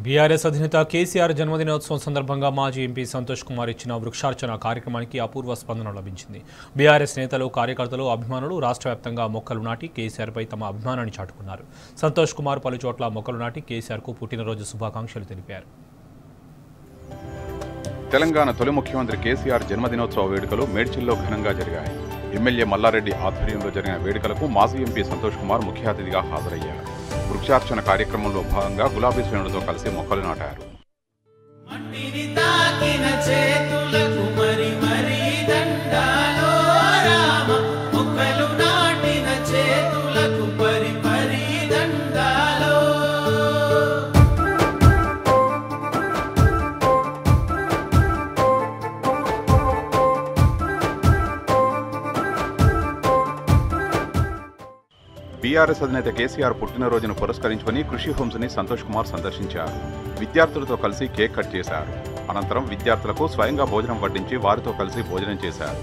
BRS అధినేత కేసీఆర్ జన్మదినోత్సవం సందర్భంగా మాజీ ఎంపీ సంతోష్ కుమార్ ఇచ్చిన వృక్షార్చన కార్యక్రమానికి అపూర్వ స్పందన లభించింది. బీఆర్ఎస్ నేతలు, కార్యకర్తలు, అభిమానులు రాష్ట్ర వ్యాప్తంగా మొక్కలు నాటి కేసీఆర్పై తమ అభిమానాన్ని చాటుకున్నారు. సంతోష్ కుమార్ పలు చోట్ల మొక్కలు నాటి కేసీఆర్కు పుట్టినరోజు శుభాకాంక్షలు తెలిపారు. తెలంగాణ తొలి ముఖ్యమంత్రి కేసీఆర్ జన్మదినోత్సవ వేడుకలు మేడ్చల్లో ఘనంగా జరిగాయి. ఎమ్మెల్యే మల్లారెడ్డి ఆధ్వర్యంలో జరిగిన వేడుకలకు మాజీ ఎంపీ సంతోష్ కుమార్ ముఖ్య అతిథిగా హాజరయ్యారు. వృక్షార్చన కార్యక్రమంలో భాగంగా గులాబీ శ్రేణులతో కలిసి మొక్కలు నాటారు. బీఆర్ఎస్ అధినేత కేసీఆర్ పుట్టినరోజును పురస్కరించుకుని కృషి హోమ్స్ని సంతోష్ కుమార్ సందర్శించారు. విద్యార్థులతో కలిసి కేక్ కట్ చేశారు. అనంతరం విద్యార్థులకు స్వయంగా భోజనం వడ్డించి వారితో కలిసి భోజనం చేశారు.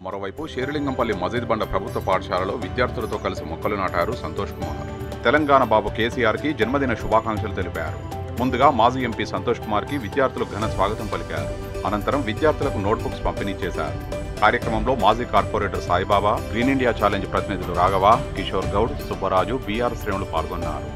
మరోవైపు షేర్లింగంపల్లి మజీద్ బండ ప్రభుత్వ పాఠశాలలో విద్యార్థులతో కలిసి మొక్కలు నాటారు సంతోష్ కుమార్. తెలంగాణ బాబు కేసీఆర్కి జన్మదిన శుభాకాంక్షలు తెలిపారు. ముందుగా మాజీ ఎంపీ సంతోష్ కుమార్కి విద్యార్థులు ఘన స్వాగతం పలికారు. అనంతరం విద్యార్థులకు నోట్బుక్స్ పంపిణీ చేశారు. కార్యక్రమంలో మాజీ corporator Saibaba, green India challenge ప్రతినిధులు రాఘవ, కిషోర్ గౌడ్, సుబ్బరాజు, బీఆర్ శ్రేణులు పాల్గొన్నారు.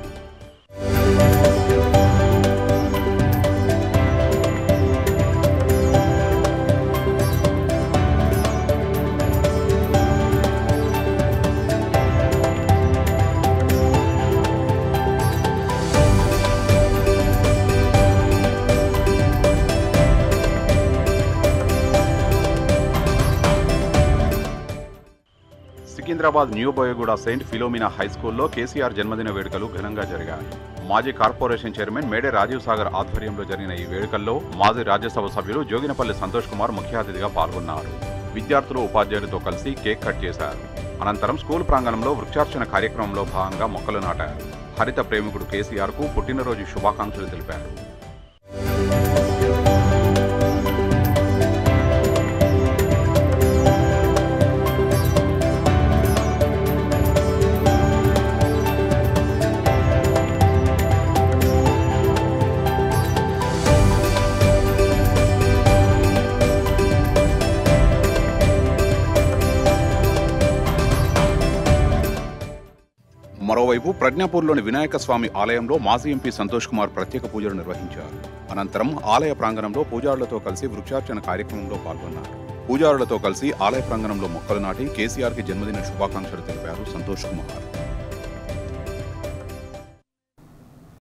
Secunderabad new Boyaguda saint Philomena హైస్కూల్లో కేసీఆర్ జన్మదిన వేడుకలు ఘనంగా జరిగాయి. మాజీ కార్పొరేషన్ చైర్మన్ మేడే రాజీవ్ సాగర్ ఆధ్వర్యంలో జరిగిన ఈ వేడుకల్లో మాజీ రాజ్యసభ సభ్యులు జోగినపల్లి సంతోష్ కుమార్ ముఖ్య అతిథిగా పాల్గొన్నారు. విద్యార్థులు, ఉపాధ్యాయులతో కలిసి కేక్ కట్ చేశారు. అనంతరం స్కూల్ ప్రాంగణంలో వృక్షార్చన కార్యక్రమంలో భాగంగా మొక్కలు నాటారు. హరిత ప్రేమికుడు కేసీఆర్కు పుట్టినరోజు శుభాకాంక్షలు తెలిపారు. మరోవైపు ప్రజ్ఞాపూర్లోని వినాయక స్వామి ఆలయంలో మాజీ ఎంపీ సంతోష్ కుమార్ ప్రత్యేక పూజలు నిర్వహించారు. అనంతరం ఆలయ ప్రాంగణంలో పూజారులతో కలిసి వృక్షార్చన కార్యక్రమంలో పాల్గొన్నారు. పూజారులతో కలిసి ఆలయ ప్రాంగణంలో మొక్కలు నాటి కేసీఆర్కి జన్మదిన శుభాకాంక్షలు తెలిపారు సంతోష్ కుమార్.